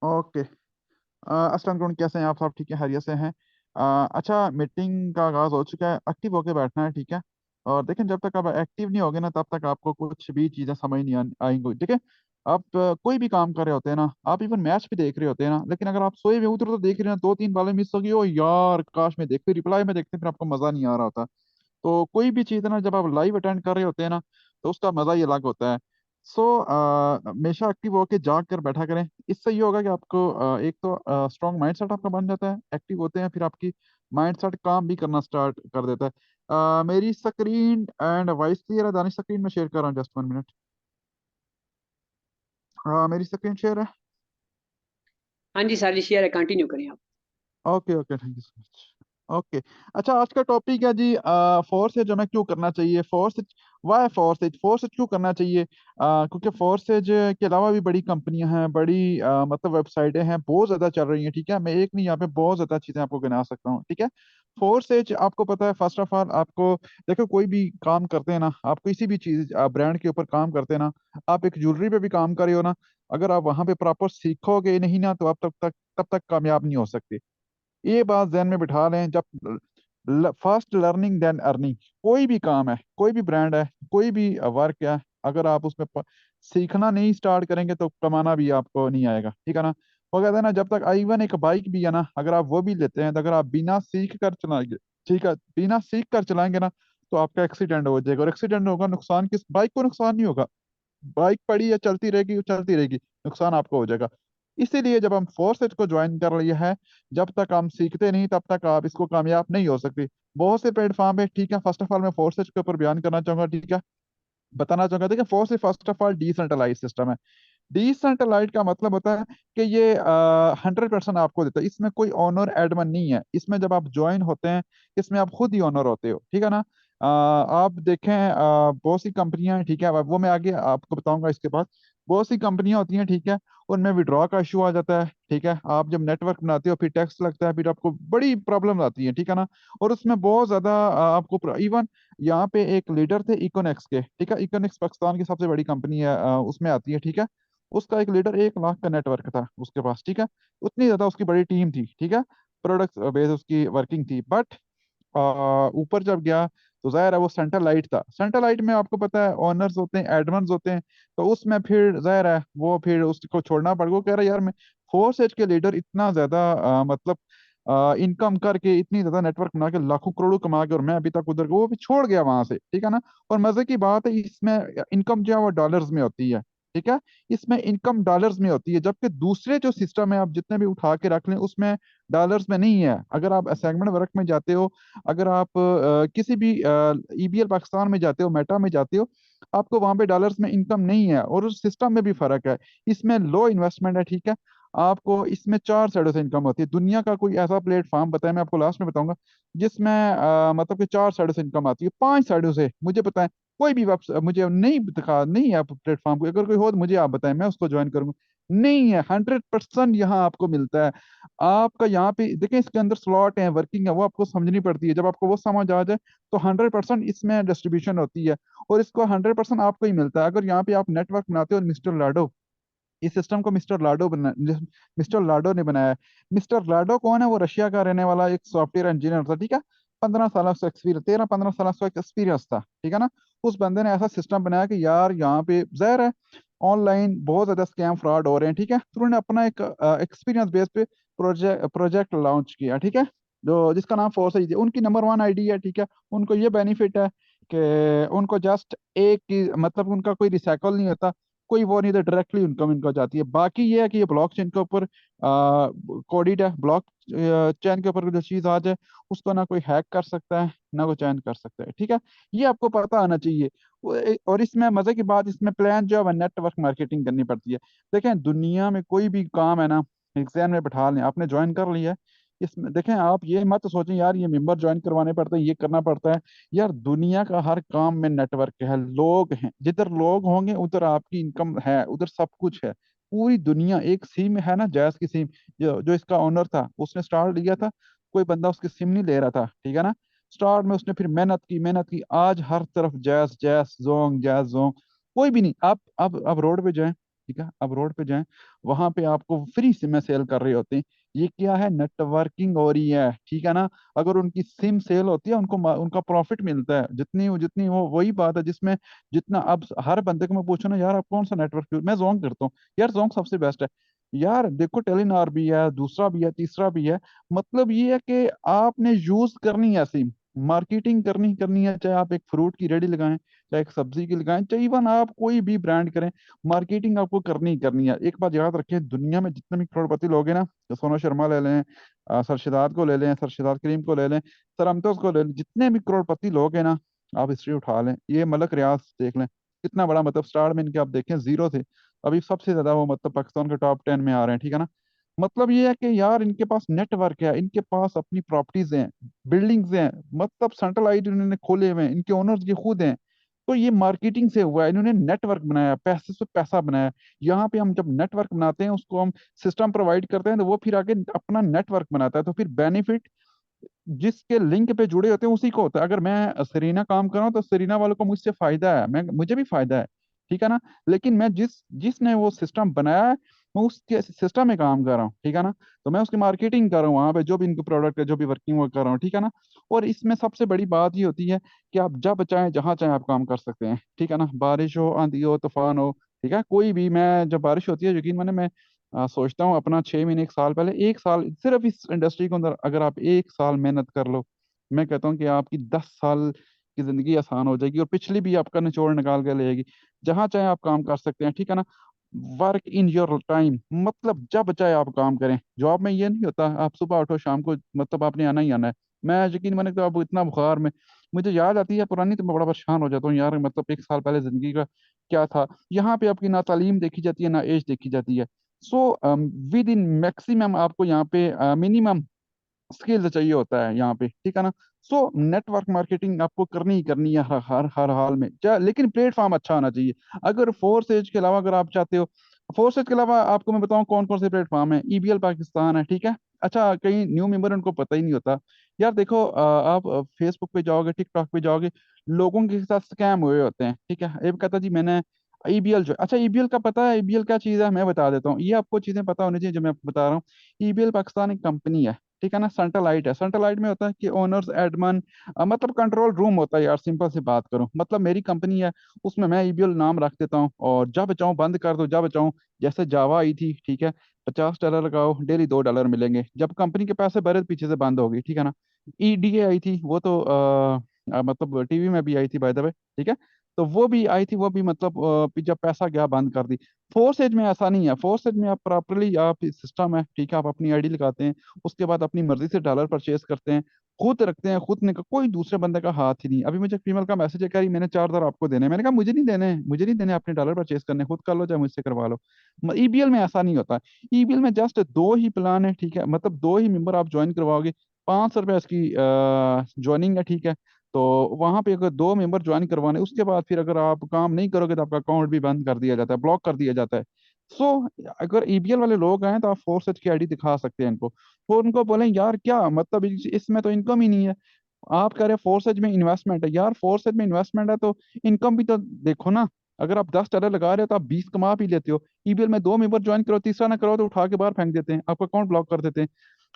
Okay. अस्सलाम वालेकुम, कैसे हैं आप? सब ठीक है, खैरियत से हैं? अच्छा, मीटिंग का आगाज हो चुका है, एक्टिव होके बैठना है, ठीक है? और देखें, जब तक आप एक्टिव नहीं होगे ना, तब तक आपको कुछ भी चीज़ें समझ नहीं आएंगी, ठीक है? आप कोई भी काम कर रहे होते हैं ना, आप इवन मैच भी देख रहे होते हैं ना, लेकिन अगर आप सोए हुए उधर तो देख रहे हैं, दो तीन बालें मिस होगी, ओ यार काश मैं देखते, रिप्लाई में देखते, फिर आपको मजा नहीं आ रहा होता। तो कोई भी चीज़ है ना, जब आप लाइव अटेंड कर रहे होते हैं ना, तो उसका मजा ही अलग होता है। सो हमेशा एक्टिव होके जाग कर बैठा करें। इससे ये होगा कि आपको एक तो स्ट्रॉन्ग माइंड सेट आपका बन जाता है, एक्टिव होते हैं, फिर आपकी माइंड सेट काम भी करना स्टार्ट कर देता है। मेरी स्क्रीन एंड वॉइस क्लियर है दानिश? स्क्रीन में शेयर कर रहा हूँ, जस्ट 1 मिनट। हाँ, मेरी स्क्रीन शेयर है। हाँ जी सर जी, शेयर है, कंटिन्यू करें आप। Okay okay, thank you so much. Okay. अच्छा, आज का टॉपिक है जी, फोर्स है जो हमें क्यों करना चाहिए, फोर्स वाई फोर्स क्यों करना चाहिए? क्योंकि फोर्सेज के अलावा भी बड़ी कंपनियां हैं, बड़ी मतलब वेबसाइटें हैं, बहुत ज्यादा चल रही हैं, ठीक है? मैं एक नहीं, यहाँ पे बहुत ज्यादा चीजें आपको गिना सकता हूँ, ठीक है? फोर्सेज आपको पता है, फर्स्ट ऑफ ऑल आपको देखो, कोई भी काम करते हैं ना, आप किसी भी चीज ब्रांड के ऊपर काम करते हैं ना, आप एक ज्वेलरी पे भी काम कर रहे हो ना, अगर आप वहां पे प्रॉपर सीखोगे नहीं ना, तो आप तब तक कामयाब नहीं हो सकते। ये बात ध्यान में बिठा लें। जब फर्स्ट लर्निंग देन अर्निंग, कोई भी काम है, कोई भी ब्रांड है, कोई भी वर्क है, अगर आप उसमें सीखना नहीं स्टार्ट करेंगे तो कमाना भी आपको नहीं आएगा, ठीक है ना? वो कहते हैं ना, जब तक इवन एक बाइक भी है ना, अगर आप वो भी लेते हैं, तो अगर आप बिना सीख कर चलाएंगे, ठीक है, बिना सीख कर चलाएंगे ना, तो आपका एक्सीडेंट हो जाएगा, और एक्सीडेंट होगा, नुकसान किस बाइक को? नुकसान नहीं होगा, बाइक पड़ी है, चलती रहेगी, वो चलती रहेगी, नुकसान आपको हो जाएगा। इसीलिए जब हम फोर्स को ज्वाइन कर लिया है, जब तक हम सीखते नहीं, तब तक आप इसको कामयाब नहीं हो सकते। बहुत से प्लेटफॉर्म है, ठीक है? फर्स्ट ऑफ ऑल मैं फोर्स के ऊपर बयान करना चाहूंगा, ठीक है? बताना चाहूंगा। देखिए, force first of all decentralise system है। डिसेंट्रलाइज का मतलब होता है कि ये 100% आपको देता है, इसमें कोई ऑनर एडमन नहीं है। इसमें जब आप ज्वाइन होते हैं, इसमें आप खुद ही ऑनर होते हो, ठीक है ना? आप देखें, बहुत सी कंपनियां हैं, ठीक है? अब वो मैं आगे आपको बताऊंगा इसके बाद। बहुत सी कंपनियां होती हैं, ठीक है? उनमें विड्रॉ का इशू आ जाता है, ठीक है? आप जब नेटवर्क बनाते हो, फिर टैक्स लगता है, फिर आपको बड़ी प्रॉब्लम आती है, ठीक है ना? और उसमें बहुत ज्यादा आपको इवन यहाँ पे एक लीडर थे इकोनेक्स के, ठीक है? इकोनेक्स पाकिस्तान की सबसे बड़ी कंपनी है, उसमें आती है, ठीक है? उसका एक लीडर 1 लाख का नेटवर्क था उसके पास, ठीक है? उतनी ज्यादा उसकी बड़ी टीम थी, ठीक है? प्रोडक्ट बेस उसकी वर्किंग थी, बट ऊपर जब गया, तो जाहिर है वो सेंट्रल लाइट था। सेंट्रल लाइट में आपको पता है ओनर्स होते हैं, एडमन्स होते हैं, तो उसमें फिर जाहिर है वो फिर उसको छोड़ना पड़ गया। वो कह रहा है, यार मैं फोर्स एज के लीडर इतना ज्यादा मतलब इनकम करके, इतनी ज्यादा नेटवर्क बना के, लाखों करोड़ों कमा के, और मैं अभी तक उधर, वो भी छोड़ गया वहां से, ठीक है ना? और मजे की बात है, इसमें इनकम जो है वो डॉलर्स में होती है, ठीक है? इसमें इनकम डॉलर्स में होती है, जबकि दूसरे जो सिस्टम है, आप जितने भी उठा के रख लें, उसमें डॉलर्स में नहीं है। अगर आप असेगमेंट वर्क में जाते हो, अगर आप किसी भी ईबीएल पाकिस्तान में जाते हो, मेटा में जाते हो, आपको वहां पे डॉलर्स में इनकम नहीं है, और उस सिस्टम में भी फर्क है। इसमें लो इन्वेस्टमेंट है, ठीक है? आपको इसमें 4 साइडों से इनकम होती है। दुनिया का कोई ऐसा प्लेटफॉर्म बताया, मैं आपको लास्ट में बताऊंगा, जिसमें मतलब कि 4 साइडों से इनकम आती है, 5 साइडों से मुझे पता है। कोई भी वेब मुझे नहीं दिखा, नहीं है प्लेटफॉर्म को, अगर कोई हो तो मुझे आप बताएं, मैं उसको ज्वाइन करूंगा। नहीं है, 100% यहाँ आपको मिलता है। आपका यहाँ पे देखें, इसके अंदर स्लॉट है, वर्किंग है, वो आपको समझनी पड़ती है। जब आपको वो समझ आ जाए, तो 100% इसमें डिस्ट्रीब्यूशन होती है, और इसको 100% आपको ही मिलता है। अगर यहाँ पे आप नेटवर्क बनाते हो, मिस्टर लाडो, इस सिस्टम को मिस्टर लाडो ने बनाया है। मिस्टर लाडो कौन है? वो रशिया का रहने वाला एक सॉफ्टवेयर इंजीनियर था, ठीक है? 15 साल उसका एक्सपीरियंस, 13 15 साल उसका एक्सपीरियंस था, ठीक है ना? उस बंदे ने ऐसा सिस्टम बनाया कि यार यहाँ पे जाहिर है ऑनलाइन बहुत ज्यादा स्कैम फ्रॉड हो रहे हैं, ठीक है? तो उन्होंने अपना एक एक्सपीरियंस बेस पे प्रोजेक्ट प्रोजेक्ट लॉन्च किया, ठीक है? जो जिसका नाम फोर्स है, उनकी नंबर 1 आईडी है, ठीक है? उनको ये बेनिफिट है कि उनको जस्ट एक मतलब उनका कोई रिसाइकल नहीं होता, कोई वो नहीं था, डायरेक्टली इनकम इनको जाती है। बाकी ये है कि ये ब्लॉकचेन के ऊपर कोडेड है। ब्लॉक चेन के ऊपर जो चीज आ जाए, उसको ना कोई हैक कर सकता है, ना कोई चैन कर सकता है, ठीक है? ये आपको पता आना चाहिए। और इसमें मजे की बात, इसमें प्लान जो है नेटवर्क मार्केटिंग करनी पड़ती है। देखें, दुनिया में कोई भी काम है ना, एग्जाम में बैठा लें, आपने ज्वाइन कर लिया है, इसमें देखें, आप ये मत सोचें यार ये मेंबर ज्वाइन करवाने पड़ते हैं, ये करना पड़ता है। यार दुनिया का हर काम में नेटवर्क है, लोग हैं, जिधर लोग होंगे उधर आपकी इनकम है, उधर सब कुछ है। पूरी दुनिया एक सिम है ना, जैस की सिम, जो जो इसका ओनर था, उसने स्टार्ट लिया था, कोई बंदा उसकी सिम नहीं ले रहा था, ठीक है ना? स्टार्ट में उसने फिर मेहनत की, आज हर तरफ जैस जैस जोंग जैस जोंग। कोई भी नहीं, आप अब रोड पे जाएं, ठीक है, आप रोड पे जाएं, वहां पे आपको फ्री सिम सेल कर रहे होते हैं। ये क्या है, नेटवर्किंग हो रही है, ठीक है ना। अगर उनकी सिम सेल होती है, उनका प्रॉफिट मिलता है, जितनी जितनी वो, वही बात है जिसमें जितना। अब हर बंदे को मैं पूछूं ना, यार आप कौन सा नेटवर्क यूज, मैं जोंग करता हूँ, यार जोंग सबसे बेस्ट है। यार देखो, टेलीनॉर भी है, दूसरा भी है, तीसरा भी है। मतलब ये है कि आपने यूज करनी है सिम, मार्केटिंग करनी करनी है, चाहे आप एक फ्रूट की रेडी लगाएं, चाहे एक सब्जी की लगाएं, चाहे इवन आप कोई भी ब्रांड करें, मार्केटिंग आपको करनी ही करनी है। एक बात याद रखें, दुनिया में जितने भी करोड़पति लोग हैं ना, तो सोनू शर्मा ले लें, सरशदाद को ले लें, सरशदाद करीम को ले लें, सर अमतोज को ले लें, जितने भी करोड़पति लोग हैं ना, आप हिस्ट्री उठा लें, ये मलक रियाज देख लें, कितना बड़ा, मतलब स्टार्ट में इनके आप देखें जीरो थे, अभी सबसे ज्यादा वो मतलब पाकिस्तान के टॉप 10 में आ रहे हैं, ठीक है ना। मतलब ये है कि यार इनके पास नेटवर्क है, इनके पास अपनी प्रॉपर्टीज हैं, बिल्डिंग्स हैं, मतलब सेंट्रलाइज इन्होंने खोले हुए हैं, इनके ओनर्स ये खुद हैं। तो ये मार्केटिंग से हुआ है, इन्होंने नेटवर्क बनाया, पैसे से पैसा बनाया। यहाँ पे हम जब नेटवर्क बनाते हैं, उसको हम सिस्टम प्रोवाइड करते हैं, तो वो फिर आगे अपना नेटवर्क बनाता है, तो फिर बेनिफिट जिसके लिंक पे जुड़े होते हैं उसी को होता है। अगर मैं सरीना काम कर रहा हूँ, तो सरीना वालों को मुझसे फायदा है, मैं मुझे भी फायदा है, ठीक है ना। लेकिन मैं जिसने वो सिस्टम बनाया है, मैं उसके सिस्टम में काम कर रहा हूँ, ठीक है ना। तो मैं उसकी मार्केटिंग कर रहा हूँ, वहाँ पे जो भी इनके प्रोडक्ट है, जो भी वर्किंग वो कर रहा हूँ, ठीक है ना। और इसमें सबसे बड़ी बात ये होती है कि आप जब चाहें जहाँ चाहें आप काम कर सकते हैं, ठीक है ना। बारिश हो, आंधी हो, तूफान हो, ठीक है, कोई भी। मैं जब बारिश होती है, यकीन माने, मैं सोचता हूँ अपना 6 महीने, 1 साल पहले, 1 साल सिर्फ इस इंडस्ट्री के अंदर अगर आप 1 साल मेहनत कर लो, मैं कहता हूँ कि आपकी 10 साल की जिंदगी आसान हो जाएगी, और पिछली भी आपका निचोड़ निकाल के लेगी। जहां चाहे आप काम कर सकते हैं, ठीक है ना। वर्क इन योर टाइम, मतलब जब चाहे आप काम करें। जॉब में ये नहीं होता आप सुबह उठो शाम को, मतलब आपने आना ही आना है। मैं यकीन मैंने तो अब इतना बुखार में, मुझे याद आती है पुरानी, तो मैं बड़ा परेशान हो जाता हूँ यार, मतलब 1 साल पहले जिंदगी का क्या था। यहाँ पे आपकी ना तालीम देखी जाती है, ना एज देखी जाती है। सो विद इन मैक्सिमम आपको यहाँ पे मिनिमम स्किल चाहिए होता है यहाँ पे, ठीक है ना। सो नेटवर्क मार्केटिंग आपको करनी ही करनी है, हर हाल में लेकिन प्लेटफॉर्म अच्छा होना चाहिए। अगर फोर्स एज के अलावा अगर आप चाहते हो, फोर्स एज के अलावा आपको मैं बताऊं कौन कौन से प्लेटफॉर्म है। ईबीएल पाकिस्तान है, ठीक है। अच्छा, कई न्यू मेंबर उनको पता ही नहीं होता। यार देखो, आप फेसबुक पे जाओगे, टिकटॉक पे जाओगे, लोगों के साथ स्कैम हुए होते हैं, ठीक है। एक कहता जी मैंने ईबीएल जो, अच्छा ईबीएल का पता है, ईबीएल क्या चीज़ है, मैं बता देता हूँ, ये आपको चीज़ें पता होनी चाहिए जो मैं आपको बता रहा हूँ। ईबीएल पाकिस्तान एक कंपनी है, ठीक है ना। सेंट्रलाइट है, सेंट्रलाइट में होता है कि ओनर्स एडमन, मतलब कंट्रोल रूम होता है यार, सिंपल सी बात करूं, मतलब मेरी कंपनी है, उसमें मैं ईबीएल नाम रख देता हूँ, और जब चाहूँ बंद कर दो, जब चाहूँ। जैसे जावा आई थी, ठीक है, $50 लगाओ, डेली $2 मिलेंगे, जब कंपनी के पैसे भरे तो पीछे से बंद होगी, ठीक है ना। ईडीए आई थी, वो तो मतलब टीवी में भी आई थी बाय द वे, ठीक है। तो वो भी आई थी, वो भी मतलब जब पैसा गया बंद कर दी। फोर्स एज में ऐसा नहीं है, फोर्स एज में आप प्रॉपरली, आप सिस्टम है, ठीक है, आप अपनी आईडी लगाते हैं, उसके बाद अपनी मर्जी से डॉलर परचेज करते हैं, खुद रखते हैं, खुद ने कोई दूसरे बंदे का हाथ ही नहीं। अभी मुझे फीमेल का मैसेज है, कह रही मैंने $4 आपको देने हैं। मैंने कहा मुझे नहीं देने, मुझे नहीं देने, अपने डॉलर परचेज करने, खुद कर लो चाहे मुझसे करवा लो। ईबीएल में ऐसा नहीं होता। ईबीएल में जस्ट दो ही प्लान है, ठीक है, मतलब दो ही मेंबर आप ज्वाइन करवाओगे, ₹500 इसकी ज्वाइनिंग है, ठीक है। तो वहां पे अगर दो मेंबर ज्वाइन करवाने, उसके बाद फिर अगर आप काम नहीं करोगे तो आपका अकाउंट भी बंद कर दिया जाता है, ब्लॉक कर दिया जाता है। सो अगर ईबीएल वाले लोग आए तो आप फोर्स की आईडी दिखा सकते हैं इनको, तो उनको बोलें यार क्या मतलब इसमें तो इनकम ही नहीं है। आप कह रहे हैं फोर्सेज में इन्वेस्टमेंट है, यार फोर्सेज में इन्वेस्टमेंट है तो इनकम भी तो देखो ना। अगर आप $10 लगा रहे हो तो आप 20 कमा भी लेते हो। ईबीएल में दो मेंबर ज्वाइन करो, तीसरा ना करो तो उठा के बाहर फेंक देते हैं, आपका अकाउंट ब्लॉक कर देते हैं।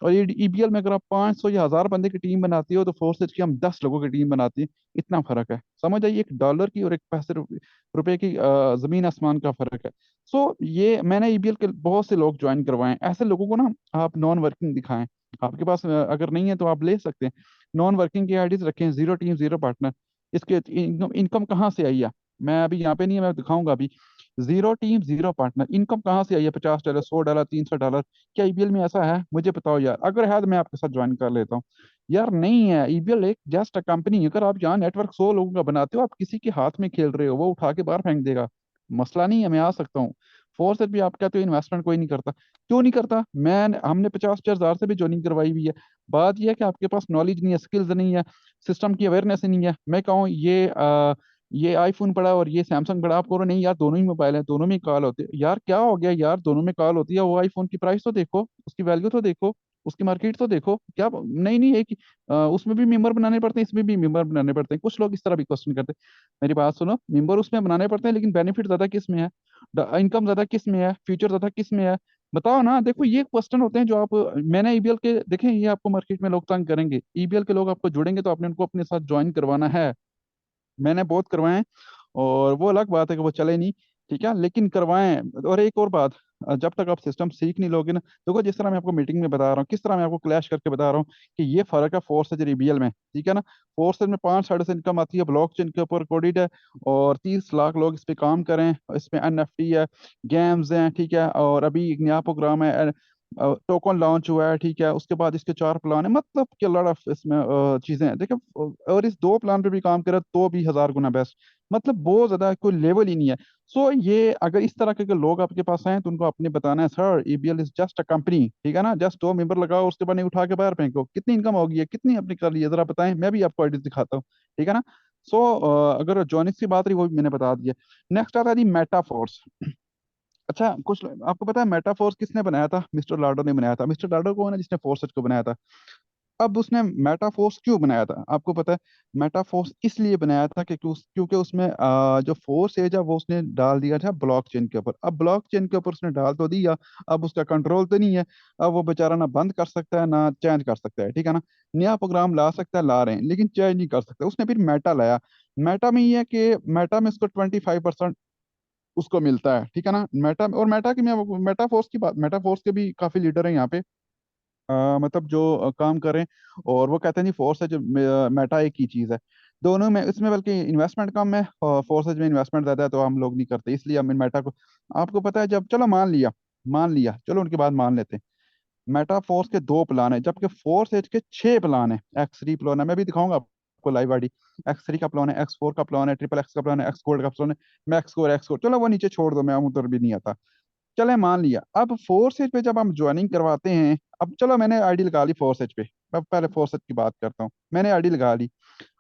और ये ईबीएल में अगर आप 500 या 1000 बंदे की टीम बनाती हो, तो फोर्सेज की हम 10 लोगों की टीम बनाती है। इतना फर्क है, समझ आइए, एक डॉलर की और एक पैसे रुपए की जमीन आसमान का फर्क है। सो ये मैंने ईबीएल के बहुत से लोग ज्वाइन करवाए हैं। ऐसे लोगों को ना आप नॉन वर्किंग दिखाएं, आपके पास अगर नहीं है तो आप ले सकते हैं। नॉन वर्किंग की आईडीज रखें, जीरो टीम जीरो पार्टनर। इसके इनकम इनकम कहाँ से आई है, मैं अभी यहाँ पे नहीं है, मैं दिखाऊंगा अभी। Zero team zero partner, income कहाँ से आई है, $50, $100, $300। क्या ईबीएल में ऐसा है, मुझे बताओ यार, अगर है तो मैं आपके साथ ज्वाइन कर लेता हूँ। यार नहीं है, ईबीएल एक जस्ट कंपनी है। अगर आप यहाँ नेटवर्क 100 लोगों का बनाते हो, आप किसी के हाथ में खेल रहे हो, वो उठा के बाहर फेंक देगा। मसला नहीं है, मैं आ सकता हूँ। फोर्स भी आप कहते हो इन्वेस्टमेंट कोई नहीं करता, क्यों नहीं करता। मैं हमने 50,000 से भी ज्वाइनिंग करवाई हुई है। बात यह है कि आपके पास नॉलेज नहीं है, स्किल्स नहीं है, सिस्टम की अवेयरनेस नहीं है। मैं कहूँ ये आईफोन पड़ा और ये सैमसंग पड़ा, आप कहो नहीं यार दोनों ही मोबाइल है, दोनों में कॉल होती है। यार क्या हो गया यार, दोनों में कॉल होती है, वो आईफोन की प्राइस तो देखो, उसकी वैल्यू तो देखो। उसकी मार्केट तो देखो क्या नहीं नहीं है कि उसमें भी मेंबर बनाने पड़ते हैं, इसमें भी मेंबर बनाने पड़ते हैं। कुछ लोग इस तरह भी क्वेश्चन करते हैं। मेरी बात सुनो, मेंबर उसमें बनाने पड़ते हैं लेकिन बेनिफिट ज्यादा किस में है, इनकम ज्यादा किस में है, फ्यूचर ज्यादा किस में है, बताओ ना। देखो ये क्वेश्चन होते हैं जो आप, मैंने ईबीएल के देखें, ये आपको मार्केट में लोग तंग करेंगे, ईबीएल के लोग आपको जुड़ेंगे तो आपने उनको अपने साथ ज्वाइन करवाना है। मैंने बहुत करवाए हैं, और वो अलग बात है कि वो चले नहीं, ठीक है, लेकिन करवाएं। और एक और बात, जब तक आप सिस्टम सीख नहीं लोगे ना, देखो जिस तरह मैं आपको मीटिंग में बता रहा हूँ, किस तरह मैं आपको क्लैश करके बता रहा हूँ कि ये फर्क है फोर्सेज और ईबीएल में, ठीक है ना। फोर्सेज में 5 साढ़े से इनकम आती है, ब्लॉकचेन के ऊपर कोडिड है, और 30 लाख लोग इस पे काम करें, इसमें एनएफटी है, गेम्स हैं, ठीक है, और अभी एक नया प्रोग्राम है, टोकन लॉन्च हुआ है, ठीक है, उसके बाद इसके 4 प्लान है, मतलब कि लॉट ऑफ इसमें चीजें हैं, देखिए, और इस 2 प्लान पे भी काम करे तो भी 1000 गुना बेस्ट, मतलब बहुत ज्यादा कोई लेवल ही नहीं है। सो ये अगर इस तरह के लोग आपके पास आए तो उनको आपने बताना है, sir EBL is just a company, ठीक है ना, जस्ट 2 मेंबर लगाओ, उसके बाद नहीं उठा के बाहर फेंको, कितनी इनकम होगी है, कितनी आपने कर ली है, जरा बताएं, मैं भी आपको आइडिया दिखाता हूँ, ठीक है ना। सो अगर जॉनिक्स की बात रही, वो भी मैंने बता दिया। नेक्स्ट आता है जी मेटाफोर्स। अच्छा, कुछ आपको पता है मेटाफोर्स किसने बनाया था? मिस्टर लाडो ने बनाया था। मिस्टर लाडो कौन है? जिसने फोर्सेज को बनाया था। अब उसने मेटाफोर्स क्यों बनाया था आपको पता है? मेटाफोर्स इसलिए बनाया था कि क्योंकि उसमें जो फोर्स एज है वो उसने डाल दिया था ब्लॉकचेन के ऊपर। अब ब्लॉकचेन के ऊपर उसने डाल तो दिया, अब उसका कंट्रोल तो नहीं है। अब वो बेचारा ना बंद कर सकता है ना चेंज कर सकता है, ठीक है ना। नया प्रोग्राम ला सकता है, ला रहे हैं, लेकिन चेंज नहीं कर सकता। उसने फिर मेटा लाया। मेटा में ये है कि मेटा में उसको 25% उसको मिलता है, ठीक है ना। मेटा और मेटा की मैं मेटाफोर्स की बात, मेटाफोर्स के भी काफी लीडर हैं यहाँ पे, मतलब जो काम करें, और वो कहते हैं नहीं फोर्सेज मेटा एक ही चीज है। दोनों में, इसमें बल्कि इन्वेस्टमेंट कम है और फोर्सेज में इन्वेस्टमेंट ज्यादा है, तो हम लोग नहीं करते, इसलिए हम इन मेटा को, आपको पता है, जब चलो मान लिया चलो, उनके बाद मान लेते हैं। मेटा फोर्स के 2 प्लान है, जबकि फोर्स एज के 6 प्लान है। एक्स 3 प्लान है, मैं भी दिखाऊंगा आपको लाइव आईडी। X3 का प्लान है, X4 का प्लान है, ट्रिपल एक्स का प्लान है, एक्स गोल्ड का प्लान है, मैक्स कोर चलो वो नीचे छोड़ दो, मैं उधर भी नहीं आता। चले मान लिया, अब फोर्सेज पे जब हम ज्वाइनिंग करवाते हैं, अब चलो मैंने आईडी लगा ली फोर्सेज पे, अब पहले फोर्सेज की बात करता हूँ, मैंने आईडी लगा ली।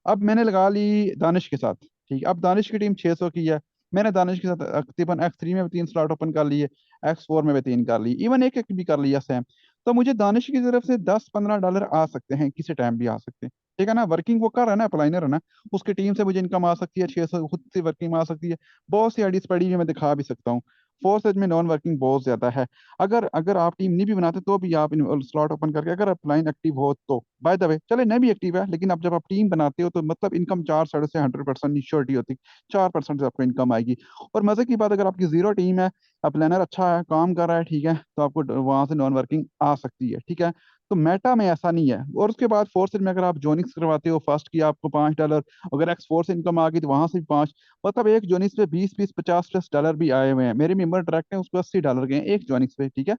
अब मैंने लगा ली दानिश के साथ, ठीक है, अब दानिश की टीम 600 की है। मैंने दानिश के साथ तकरीबन X3 में भी 3 स्लॉट ओपन कर लिए, X4 में भी 3 कर ली, इवन एक एक भी कर लिया सेम। तो मुझे दानिश की तरफ से $10-15 आ सकते हैं, किसी टाइम भी आ सकते हैं, ठीक है ना। वर्किंग वो कर रहा है ना, अप्लाइनर है ना, उसकी टीम से मुझे इनकम आ सकती है 600, खुद से वर्किंग में आ सकती है। बहुत सी आईडीज पड़ी हुई, मैं दिखा भी सकता हूँ। फोर्सेज में नॉन वर्किंग बहुत ज्यादा है। अगर अगर आप टीम नहीं भी बनाते तो भी आप स्लॉट ओपन करके, अगर आप लाइन एक्टिव हो तो, बाय द वे चले नहीं भी एक्टिव है, लेकिन अब जब आप टीम बनाते हो तो मतलब इनकम 4 साढ़े से 100% श्योरिटी होती है, 4% से आपको इनकम आएगी। और मजे की बात, अगर आपकी जीरो टीम है, प्लानर अच्छा है, काम कर रहा है, ठीक है, तो आपको वहां से नॉन वर्किंग आ सकती है, ठीक है। तो मेटा में ऐसा नहीं है। और उसके बाद फोर्सेज में अगर आप जोनिक्स करवाते हो, फर्स्ट की आपको $5, अगर X4 से इनकम आ गई तो वहां से भी 5, मतलब एक जोनिक्स पे 20-20 50+ डॉलर भी आए हुए हैं। मेरे मेंबर ट्रैक हैं, उसको $80 गए हैं एक जोनिक्स पे, ठीक है।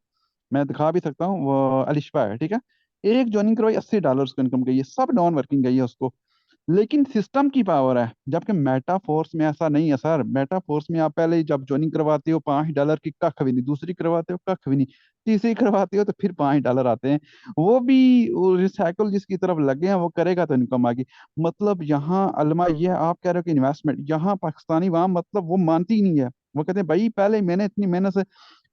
मैं दिखा भी सकता हूँ, वो अलिशबा है, ठीक है। एक ज्वाइनिंग करवाई, $80 उसको इनकम गई है, सब नॉन वर्किंग गई है उसको। लेकिन सिस्टम की पावर है, जबकि मेटाफोर्स में ऐसा नहीं है सर। मेटाफोर्स में आप पहले ही जब ज्वाइनिंग करवाते हो, $5 की कख भी नहीं, दूसरी करवाते हो कख भी नहीं, तीसरी करवाते हो तो फिर $5 आते हैं। वो भी रिसाइकल जिसकी तरफ लगे हैं वो करेगा तो इनकम आएगी। मतलब यहाँ अलमा ये है, आप कह रहे हो कि इन्वेस्टमेंट, यहाँ पाकिस्तानी वहां मतलब वो मानती ही नहीं है। वो कहते हैं भाई पहले मैंने इतनी मेहनत से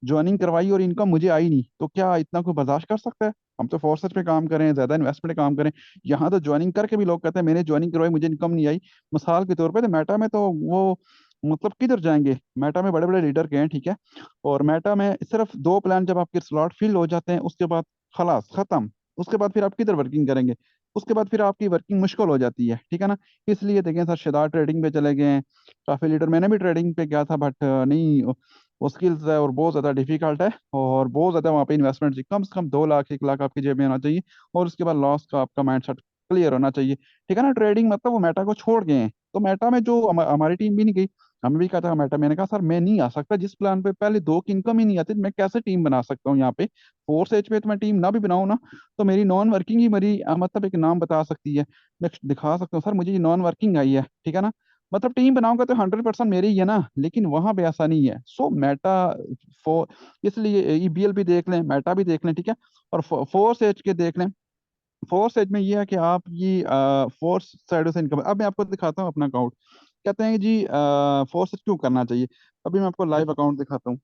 ज्वाइनिंग करवाई और इनकम मुझे आई नहीं, तो क्या इतना कोई बर्दाश्त कर सकता है? हम तो फोर्सेज पे काम करें, ज्यादा इन्वेस्टमेंट पे काम करें। यहाँ तो ज्वाइनिंग करके भी लोग कहते हैं मैंने ज्वाइनिंग करवाई, मुझे इनकम नहीं आई। मिसाल के तौर पे तो मेटा में तो वो मतलब किधर जाएंगे, मेटा में बड़े बड़े लीडर गए हैं, ठीक है। और मेटा में सिर्फ 2 प्लान जब आपके स्लॉट फिल हो जाते हैं, उसके बाद खलास खत्म। उसके बाद फिर आप किधर वर्किंग करेंगे? उसके बाद फिर आपकी वर्किंग मुश्किल हो जाती है, ठीक है ना। इसलिए देखें सर, शिदार ट्रेडिंग पे चले गए हैं काफी लीडर। मैंने भी ट्रेडिंग पे गया था, बट नहीं, वो स्किल्स है और बहुत ज़्यादा डिफिकल्ट है, और बहुत ज़्यादा वहाँ पे इन्वेस्टमेंट चाहिए, कम से कम 2 लाख 1 लाख आपकी जेब में होना चाहिए। और उसके बाद लॉस का आपका माइंड सेट क्लियर होना चाहिए, ठीक है ना। ट्रेडिंग मतलब वो मेटा को छोड़ गए हैं, तो मेटा में जो हमारी टीम भी नहीं गई। हमें भी कहा था मेटा, मैंने कहा सर मैं नहीं आ सकता, जिस प्लान पे पहले 2 की इनकम ही नहीं आती, तो मैं कैसे टीम बना सकता हूँ यहाँ पे। फोर्स एज पे तो मैं टीम ना भी बनाऊँ ना, तो मेरी नॉन वर्किंग ही मेरी मतलब एक नाम बता सकती है। मैं दिखा सकता हूँ सर मुझे ये नॉन वर्किंग आई है, ठीक है ना। मतलब टीम बनाऊंगा तो 100% मेरी ही है ना, लेकिन वहां पे ऐसा नहीं है। सो मेटा फो इसलिए ईबीएल भी देख लें, मेटा भी देख लें, ठीक है। और फोर्स एज के देख लें। फोर्स एज में ये है कि आप ये फोर्स साइडों से इनकम, अब मैं आपको दिखाता हूँ अपना अकाउंट। कहते हैं कि जी फोर्स एज क्यों करना चाहिए, अभी मैं आपको लाइव अकाउंट दिखाता हूँ।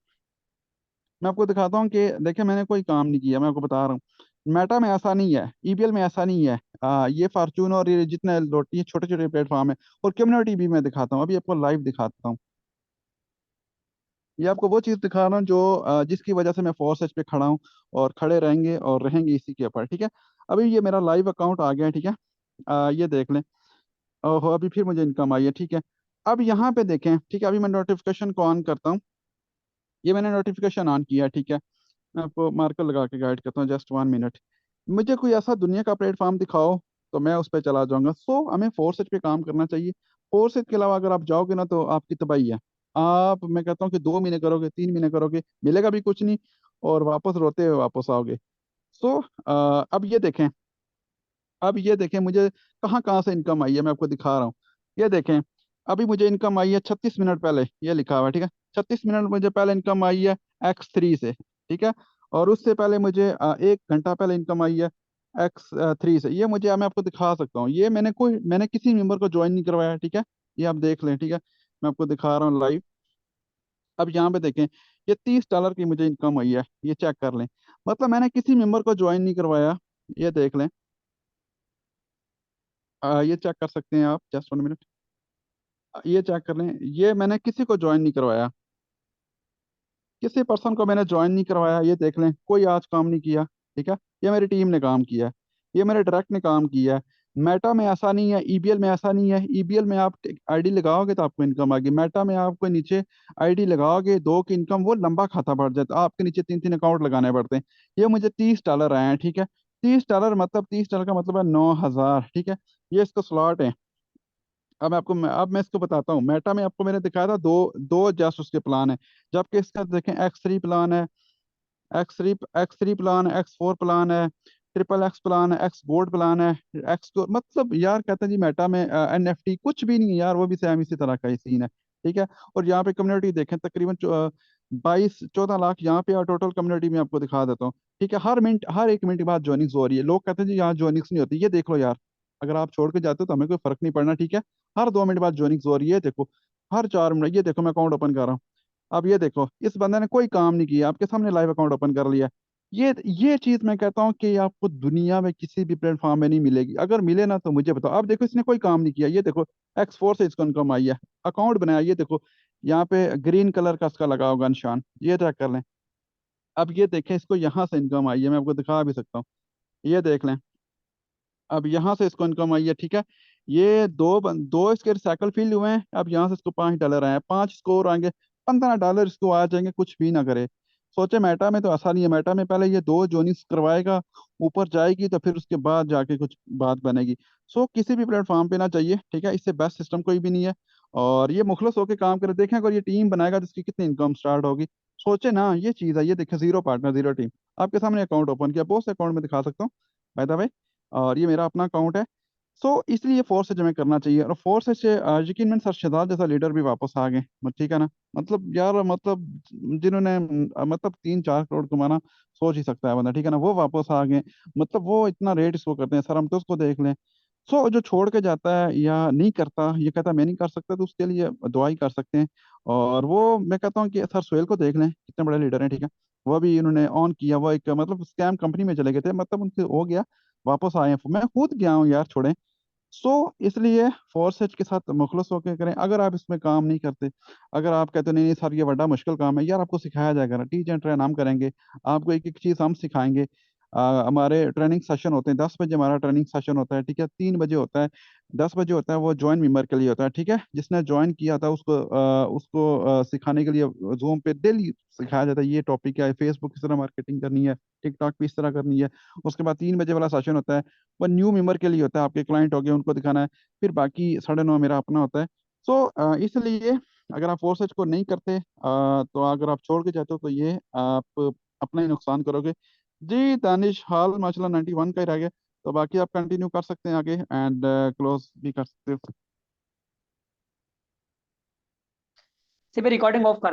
मैं आपको दिखाता हूँ कि देखिए मैंने कोई काम नहीं किया, मैं आपको बता रहा हूँ। मेटा में ऐसा नहीं है, ईबीएल में ऐसा नहीं है। ये फार्चून और ये जितने ये छोटे छोटे प्लेटफॉर्म है, और कम्युनिटी भी मैं दिखाता हूँ, अभी आपको लाइव दिखाता हूँ। ये आपको वो चीज़ दिखा रहा हूँ जो जिसकी वजह से मैं फोर्स एज पे खड़ा हूँ, और खड़े रहेंगे और रहेंगे इसी के ऊपर, ठीक है। अभी ये मेरा लाइव अकाउंट आ गया है, ठीक है। ये देख लें। ओहो, अभी फिर मुझे इनकम आई है, ठीक है। अब यहाँ पे देखें, ठीक है, अभी मैं नोटिफिकेशन को ऑन करता हूँ। ये मैंने नोटिफिकेशन ऑन किया, ठीक है। मैं आपको मार्कर लगा के गाइड करता हूँ, जस्ट 1 मिनट। मुझे कोई ऐसा दुनिया का प्लेटफॉर्म दिखाओ तो मैं उस पर चला जाऊंगा। सो हमें फोर्स एज पे काम करना चाहिए। फोर्स एज के अलावा अगर आप जाओगे ना तो आपकी तबाही है। आप, मैं कहता हूँ कि 2 महीने करोगे, 3 महीने करोगे, मिलेगा भी कुछ नहीं, और वापस रोते हुए वापस आओगे। सो अब ये देखें, अब ये देखें मुझे कहाँ कहाँ से इनकम आई है, मैं आपको दिखा रहा हूँ। ये देखें, अभी मुझे इनकम आई है 36 मिनट पहले, ये लिखा हुआ है, ठीक है। 36 मिनट मुझे पहले इनकम आई है X3 से, ठीक है। और उससे पहले मुझे 1 घंटा पहले इनकम आई है X3 से। ये मुझे, मैं आपको दिखा सकता हूँ, ये मैंने किसी मेंबर को ज्वाइन नहीं करवाया, ठीक है। ये आप देख लें, ठीक है। मैं आपको दिखा रहा हूँ लाइव। अब यहाँ पे देखें, ये $30 की मुझे इनकम आई है, ये चेक कर लें। मतलब मैंने किसी मेंबर को ज्वाइन नहीं करवाया। ये देख लें। ये चेक कर सकते हैं आप, जस्ट 1 मिनट। ये चेक कर लें, ये मैंने किसी को ज्वाइन नहीं करवाया, किसी पर्सन को मैंने ज्वाइन नहीं करवाया। ये देख लें, कोई आज काम नहीं किया, ठीक है। ये मेरी टीम ने काम किया है, ये मेरे डायरेक्ट ने काम किया है। मेटा में ऐसा नहीं है, ईबीएल में ऐसा नहीं है। ईबीएल में आप आईडी लगाओगे तो आपको इनकम आएगी। मेटा में आपको नीचे आईडी लगाओगे दो की इनकम, वो लंबा खाता बढ़ जाता है, आपके नीचे 3 3 अकाउंट लगाने पड़ते हैं। ये मुझे $30 आए हैं, ठीक है। $30 मतलब, $30 का मतलब है 9,000, ठीक है। ये इसका स्लॉट है। अब मैं इसको बताता हूँ। मेटा में आपको मैंने दिखाया था दो दो जस्ट उसके प्लान है, जबकि इसका देखें X3 प्लान है, एक्स थ्री प्लान है, X4 प्लान है, XXX प्लान है, एक्स गोल्ड प्लान है, एक्स को मतलब यार कहते हैं जी मेटा में एनएफटी कुछ भी नहीं है यार, वो भी सेम इसी तरह का ही सीन है, ठीक है। और यहाँ पे कम्युनिटी देखें, तकरीबन 22 14 लाख यहाँ पे, और टोटल कम्युनिटी में आपको दिखा देता हूँ, ठीक है। हर 1 मिनट के बाद ज्वाइनिंग्स हो रही है। लोग कहते हैं जी यहाँ ज्वाइनिंग्स नहीं होती, ये देख लो यार। अगर आप छोड़ के जाते हो तो हमें कोई फर्क नहीं पड़ना, ठीक है। हर 2 मिनट बाद ज्वाइनिंग्स हो रही है, देखो। हर 4 मिनट, ये देखो मैं अकाउंट ओपन कर रहा हूँ। अब ये देखो, इस बंदे ने कोई काम नहीं किया, आपके सामने लाइव अकाउंट ओपन कर लिया। ये चीज मैं कहता हूँ कि आपको दुनिया में किसी भी प्लेटफॉर्म में नहीं मिलेगी। अगर मिले ना तो मुझे बताओ। अब देखो, इसने कोई काम नहीं किया, ये देखो। X4 से इसको इनकम आई है, अकाउंट बनाया, ये देखो। यहाँ पे ग्रीन कलर का इसका लगा होगा निशान, ये चेक कर लें। अब ये देखें, इसको यहाँ से इनकम आई है, मैं आपको दिखा भी सकता हूँ। ये देख लें, अब यहाँ से इसको इनकम आई है, ठीक है। ये दो इसके रिसाइकल फील्ड हुए हैं। अब यहाँ से इसको $5 आए हैं, 5 स्कोर आएंगे, $15 इसको आ जाएंगे, कुछ भी ना करे। सोचे मेटा में तो ऐसा नहीं है, मेटा में पहले ये दो जोनिस करवाएगा, ऊपर जाएगी तो फिर उसके बाद जाके कुछ बात बनेगी। सो किसी भी प्लेटफॉर्म पे ना चाहिए, ठीक है। इससे बेस्ट सिस्टम कोई भी नहीं है। और ये मुखलस होकर काम करे, देखें अगर ये टीम बनाएगा तो इसकी कितनी इनकम स्टार्ट होगी। सोचे ना, ये चीज़ है। ये देखें, जीरो पार्टनर जीरो टीम। आपके सामने अकाउंट ओपन किया, बहुत से अकाउंट में दिखा सकता हूँ, बाय द वे। और ये मेरा अपना अकाउंट है। सो इसलिए फोर्स से हमें करना चाहिए। और फोर्स से यकीन मैंने सर शहजाद जैसा लीडर भी वापस आ गए, ठीक है ना। मतलब यार, मतलब जिन्होंने मतलब 3 4 करोड़ कमाना सोच ही सकता है बंदा, ठीक है ना, वो वापस आ गए। मतलब वो इतना रेट इसको करते हैं, सर हम तो उसको देख लें। सो जो छोड़ के जाता है या नहीं करता, ये कहता है मैं नहीं कर सकता, तो उसके लिए दुआ ही कर सकते हैं। और वो मैं कहता हूँ कि सर सुहेल को देख लें, कितने बड़े लीडर हैं, ठीक है। वो भी इन्होंने ऑन किया, वो एक मतलब स्कैम कंपनी में चले गए थे, मतलब उनसे हो गया, वापस आए हैं। मैं खुद गया हूँ यार, छोड़ें। सो इसलिए फोर्स एच के साथ मुखलस होकर करें। अगर आप इसमें काम नहीं करते, अगर आप कहते हो नहीं नहीं सर ये बड़ा मुश्किल काम है, यार आपको सिखाया जाएगा ना, टीच एंड ट्रेन हम करेंगे। आपको एक एक चीज़ हम सिखाएंगे। हमारे ट्रेनिंग सेशन होते हैं, 10 बजे हमारा ट्रेनिंग सेशन होता है, ठीक है। 3 बजे होता है, 10 बजे होता है, वो ज्वाइन मेंबर के लिए होता है, ठीक है। जिसने ज्वाइन किया था उसको सिखाने के लिए जूम पे डेली सिखाया जाता है। ये टॉपिक है, फेसबुक किस तरह मार्केटिंग करनी है, टिकटॉक पे इस तरह करनी है। उसके बाद 3 बजे वाला सेशन होता है, वो न्यू मेंबर के लिए होता है, आपके क्लाइंट हो गए उनको दिखाना है। फिर बाकी 9:30 मेरा अपना होता है। सो इसलिए अगर आप फोर्सेज को नहीं करते, तो अगर आप छोड़ के जाते हो तो ये आप अपना ही नुकसान करोगे। जी दानिश, हाल माशाल्लाह 91 का ही रह गया। तो बाकी आप कंटिन्यू कर सकते हैं आगे, एंड क्लोज भी कर सकते हो। सिर्फ रिकॉर्डिंग ऑफ कर